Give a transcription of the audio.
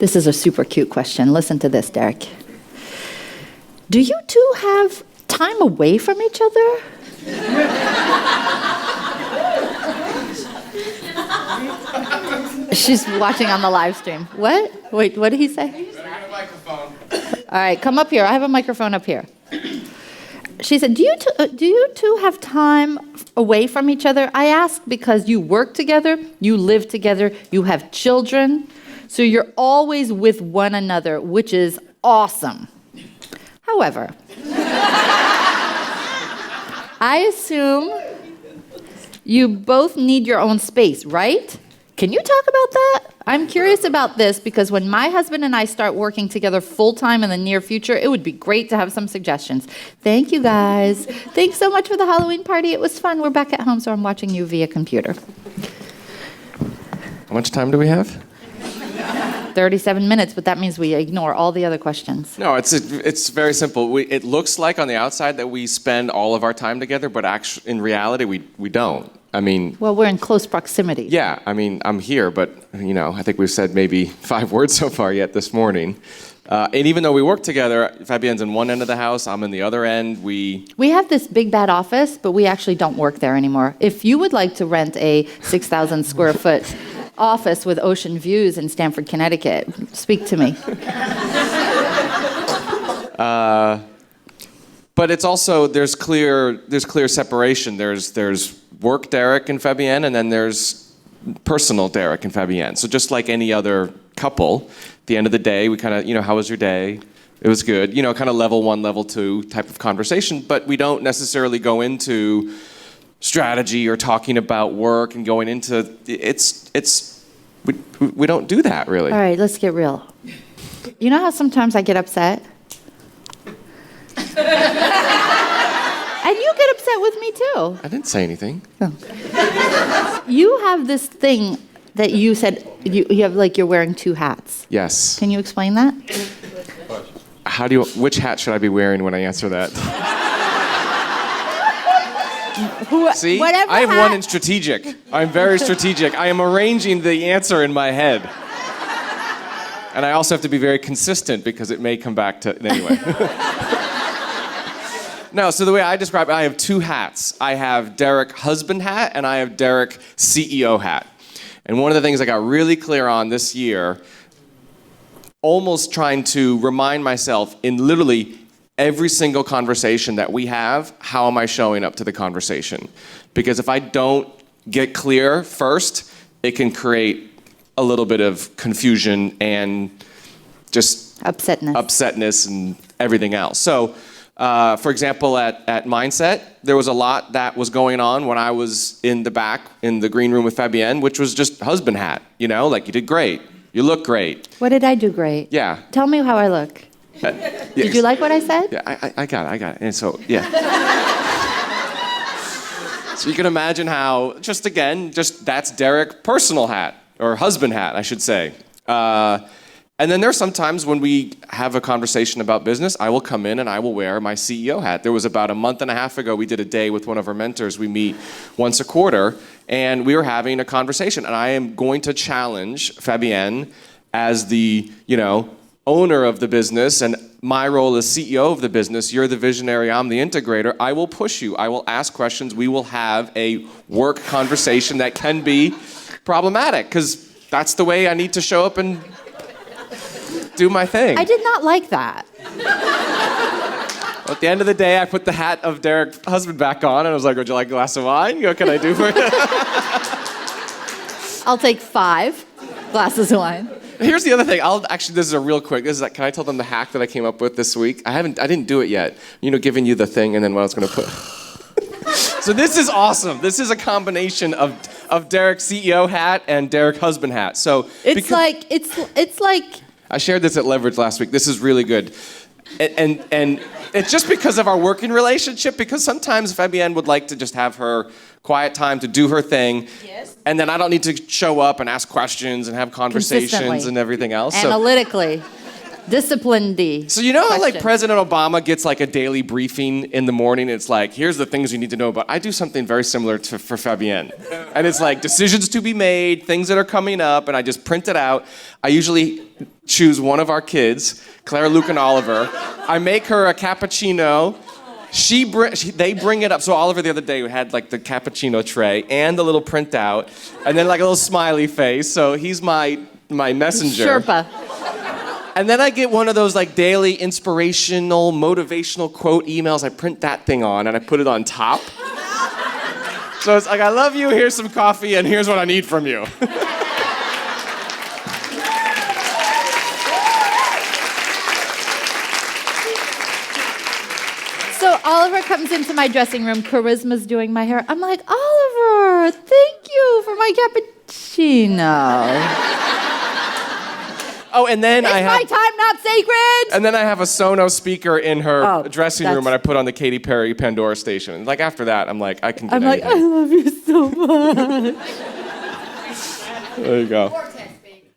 This is a super cute question. Listen to this, Derek. Do you two have time away from each other? She's watching on the live stream. What? Wait, what did he say? I have a microphone. All right, come up here. I have a microphone up here. She said, do you two have time away from each other? I asked because you work together, you live together, you have children, so you're always with one another, which is awesome. However, I assume you both need your own space, right? Can you talk about that? I'm curious about this because when my husband and I start working together full-time in the near future, it would be great to have some suggestions. Thank you, guys. Thanks so much for the Halloween party. It was fun. We're back at home, so I'm watching you via computer. How much time do we have? 37 minutes, but that means we ignore all the other questions. No, it's very simple. It looks like on the outside that we spend all of our time together, but actually, in reality, we don't. I mean... Well, we're in close proximity. Yeah, I mean, I'm here, but, I think we've said maybe 5 words so far yet this morning. And even though we work together, Fabienne's in one end of the house, I'm in the other end. We have this big, bad office, but we actually don't work there anymore. If you would like to rent a 6,000 square foot office with ocean views in Stamford, Connecticut, speak to me. But it's also, there's clear separation. There's work Derek and Fabienne, and then there's personal Derek and Fabienne. So just like any other couple, at the end of the day, we kind of, how was your day? It was good. Kind of level 1, level 2 type of conversation, but we don't necessarily go into strategy or talking about work and going into, we don't do that really. All right, let's get real. You know how sometimes I get upset? And you get upset with me too. I didn't say anything. Oh. You have this thing that you said, you have like you're wearing 2 hats. Yes. Can you explain that? Which hat should I be wearing when I answer that? See, Whatever I have hat. one in strategic. I'm very strategic. I am arranging the answer in my head. And I also have to be very consistent because it may come back to, anyway. No, so the way I describe it, I have 2 hats. I have Derek husband hat and I have Derek CEO hat. And one of the things I got really clear on this year, almost trying to remind myself in literally every single conversation that we have, how am I showing up to the conversation? Because if I don't get clear first, it can create a little bit of confusion and just upsetness and everything else. So, for example, at Mindset, there was a lot that was going on when I was in the back in the green room with Fabienne, which was just husband hat, like you did great, you look great. What did I do great? Yeah. Tell me how I look. Did you like what I said? Yeah, I got it. And so, yeah. So you can imagine how, that's Derek personal hat, or husband hat, I should say. And then there's sometimes when we have a conversation about business, I will come in and I will wear my CEO hat. There was about a month and a half ago, we did a day with one of our mentors. We meet once a quarter, and we were having a conversation. And I am going to challenge Fabienne as the, owner of the business, and my role as CEO of the business. You're the visionary, I'm the integrator. I will push you. I will ask questions. We will have a work conversation that can be problematic, because that's the way I need to show up and do my thing. I did not like that. At the end of the day, I put the hat of Derek's husband back on, and I was like, would you like a glass of wine? What can I do for you? I'll take 5 glasses of wine. Here's the other thing. This is a real quick. Can I tell them the hack that I came up with this week? I didn't do it yet. Giving you the thing and then what I was going to put. So this is awesome. This is a combination of Derek's CEO hat and Derek husband hat. So it's like I shared this at Leverage last week. This is really good. And it's just because of our working relationship, because sometimes Fabienne would like to just have her quiet time to do her thing. Yes. And then I don't need to show up and ask questions and have conversations and everything else. Analytically. Disciplined. So you know how like Question. President Obama gets like a daily briefing in the morning? It's like, here's the things you need to know about. I do something very similar for Fabienne. And it's like decisions to be made, things that are coming up, and I just print it out. I usually choose one of our kids, Claire, Luke, and Oliver. I make her a cappuccino. They bring it up. So Oliver the other day had like the cappuccino tray and the little printout, and then like a little smiley face. So he's my messenger. Sherpa. And then I get one of those like daily inspirational, motivational quote emails. I print that thing on and I put it on top. So it's like, I love you, here's some coffee, and here's what I need from you. So Oliver comes into my dressing room. Charisma's doing my hair. I'm like, Oliver, thank you for my cappuccino. Oh, and then Is my time not sacred? And then I have a Sonos speaker in her dressing room, that's- and I put on the Katy Perry Pandora station. And like after that, I'm like, I can get I'm like, anything. I love you so much. There you go.